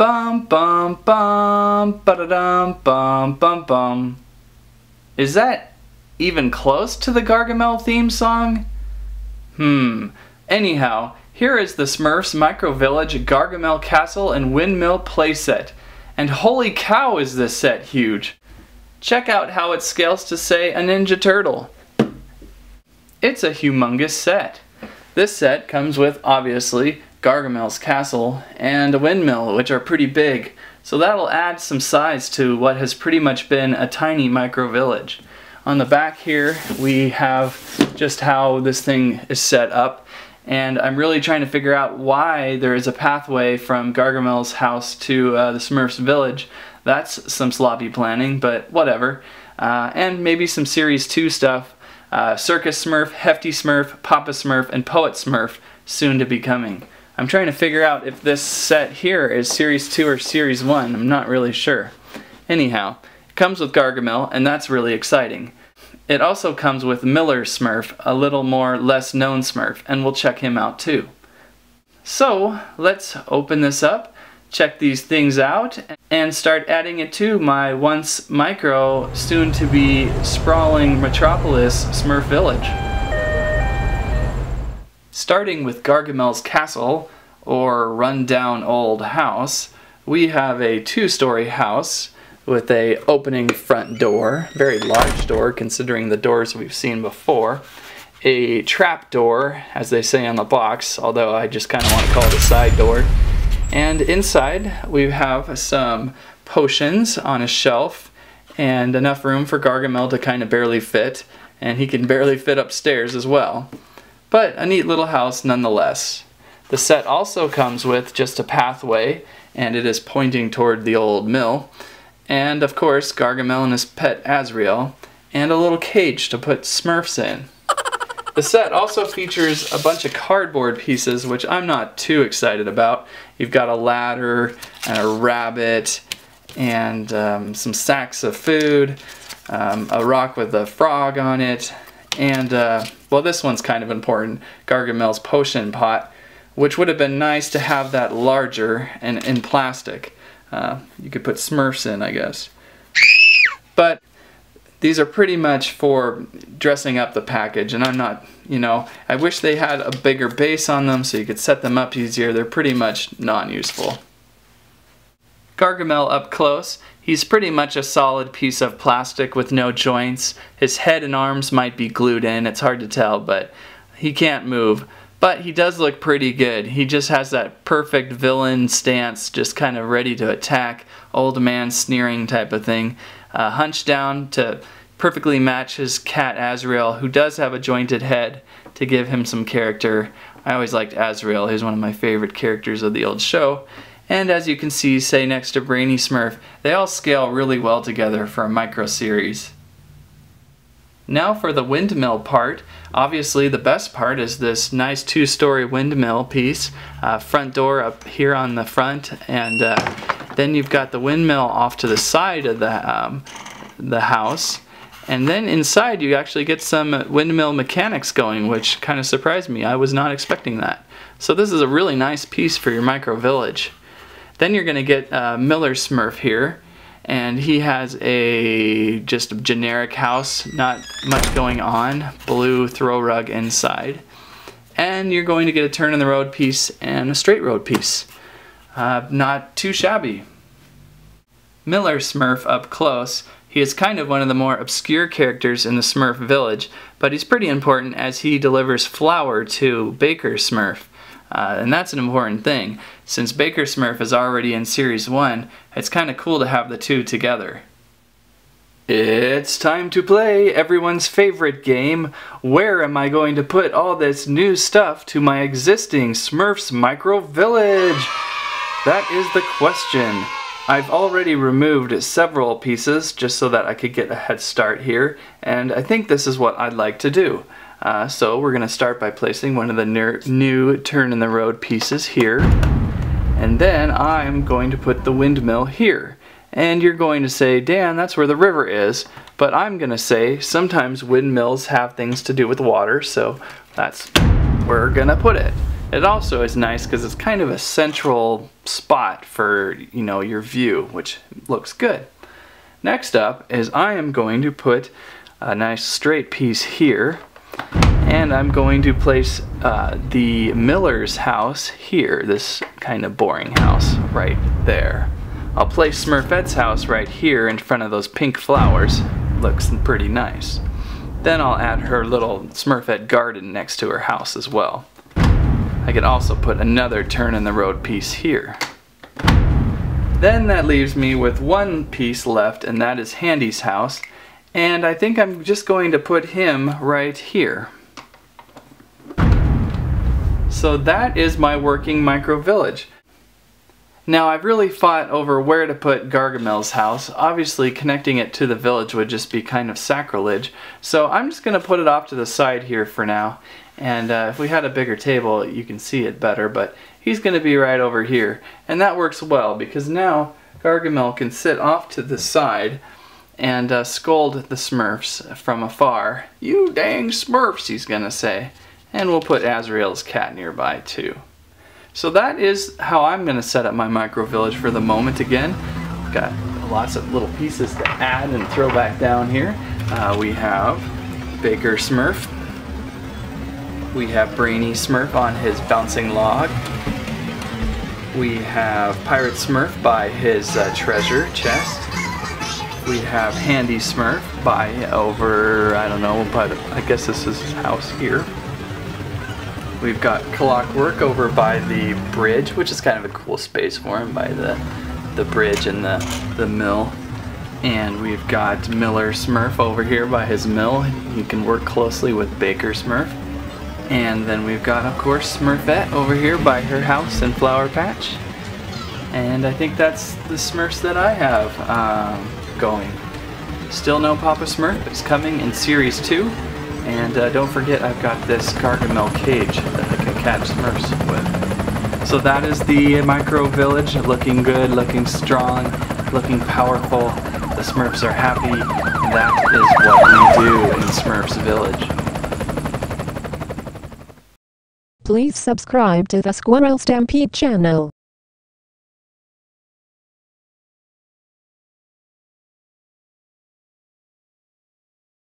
Bum bum bum ba-da-dum bum bum bum. Is that even close to the Gargamel theme song? Anyhow, here is the Smurfs Micro Village Gargamel Castle and Windmill playset. And holy cow is this set huge! Check out how it scales to, say, a Ninja Turtle. It's a humongous set. This set comes with, obviously, Gargamel's Castle and a windmill, which are pretty big, so that'll add some size to what has pretty much been a tiny micro village. On the back here we have just how this thing is set up, and I'm really trying to figure out why there is a pathway from Gargamel's house to the Smurfs village. That's some sloppy planning, but whatever. And maybe some Series 2 stuff. Circus Smurf, Hefty Smurf, Papa Smurf, and Poet Smurf soon to be coming. I'm trying to figure out if this set here is Series 2 or Series 1. I'm not really sure. Anyhow, it comes with Gargamel, and that's really exciting. It also comes with Miller Smurf, a little more less known Smurf, and we'll check him out too. So, let's open this up, check these things out, and start adding it to my once micro, soon to be sprawling metropolis Smurf village. Starting with Gargamel's Castle, or rundown old house, we have a two-story house with a opening front door, very large door considering the doors we've seen before, a trap door, as they say on the box, although I just kind of want to call it a side door, and inside we have some potions on a shelf and enough room for Gargamel to kind of barely fit, and he can barely fit upstairs as well. But a neat little house nonetheless. The set also comes with just a pathway, and it is pointing toward the old mill, and of course Gargamel and his pet Azrael, and a little cage to put Smurfs in. The set also features a bunch of cardboard pieces, which I'm not too excited about. You've got a ladder, and a rabbit, and some sacks of food, a rock with a frog on it, and well, this one's kind of important, Gargamel's potion pot, which would have been nice to have that larger and in plastic. You could put Smurfs in, I guess. But these are pretty much for dressing up the package, and I'm not, I wish they had a bigger base on them so you could set them up easier. They're pretty much non-useful. Gargamel up close, he's pretty much a solid piece of plastic with no joints. His head and arms might be glued in, it's hard to tell, but he can't move. But he does look pretty good. He just has that perfect villain stance, just kind of ready to attack, old man sneering type of thing. Hunched down to perfectly match his cat Azrael, who does have a jointed head to give him some character. I always liked Azrael, he's one of my favorite characters of the old show. And as you can see, say next to Brainy Smurf, they all scale really well together for a micro series. Now for the windmill part. Obviously the best part is this nice two-story windmill piece. Front door up here on the front, and then you've got the windmill off to the side of the house. And then inside you actually get some windmill mechanics going, which kind of surprised me. I was not expecting that. So this is a really nice piece for your micro village. Then you're going to get Miller Smurf here, and he has just a generic house, not much going on, blue throw rug inside. And you're going to get a turn in the road piece and a straight road piece. Not too shabby. Miller Smurf up close. He is kind of one of the more obscure characters in the Smurf village, but he's pretty important as he delivers flour to Baker Smurf. And that's an important thing. Since Baker Smurf is already in Series 1, it's kind of cool to have the two together. It's time to play everyone's favorite game. Where am I going to put all this new stuff to my existing Smurfs Micro Village? That is the question. I've already removed several pieces just so that I could get a head start here, and I think this is what I'd like to do. So we're going to start by placing one of the new turn in the road pieces here, and then I'm going to put the windmill here. And you're going to say, Dan, that's where the river is, but I'm going to say sometimes windmills have things to do with water, so that's where we're going to put it. It also is nice because it's kind of a central spot for, you know, your view, which looks good. Next up is I am going to put a nice straight piece here, and I'm going to place the miller's house here, this kind of boring house right there. I'll place Smurfette's house right here in front of those pink flowers. Looks pretty nice. Then I'll add her little Smurfette garden next to her house as well. I could also put another turn in the road piece here. Then that leaves me with one piece left, and that is Handy's house. And I think I'm just going to put him right here. So that is my working micro village. Now I've really fought over where to put Gargamel's house. Obviously connecting it to the village would just be kind of sacrilege. So I'm just going to put it off to the side here for now. And if we had a bigger table you can see it better, but he's going to be right over here. And that works well because now Gargamel can sit off to the side and scold the Smurfs from afar. "You dang Smurfs," he's going to say. And we'll put Azrael's cat nearby too. So that is how I'm going to set up my micro village for the moment. Again, got lots of little pieces to add and throw back down here. We have Baker Smurf. We have Brainy Smurf on his bouncing log. We have Pirate Smurf by his treasure chest. We have Handy Smurf by over, I don't know, but I guess this is his house here. We've got Clockwork over by the bridge, which is kind of a cool space for him, by the bridge and the mill. And we've got Miller Smurf over here by his mill. He can work closely with Baker Smurf. And then we've got, of course, Smurfette over here by her house and flower patch. And I think that's the Smurfs that I have going. Still no Papa Smurf. It's coming in Series 2. And don't forget, I've got this Gargamel cage that I can catch Smurfs with. So that is the micro village, looking good, looking strong, looking powerful. The Smurfs are happy. That is what we do in Smurfs Village. Please subscribe to the Squirrel Stampede channel.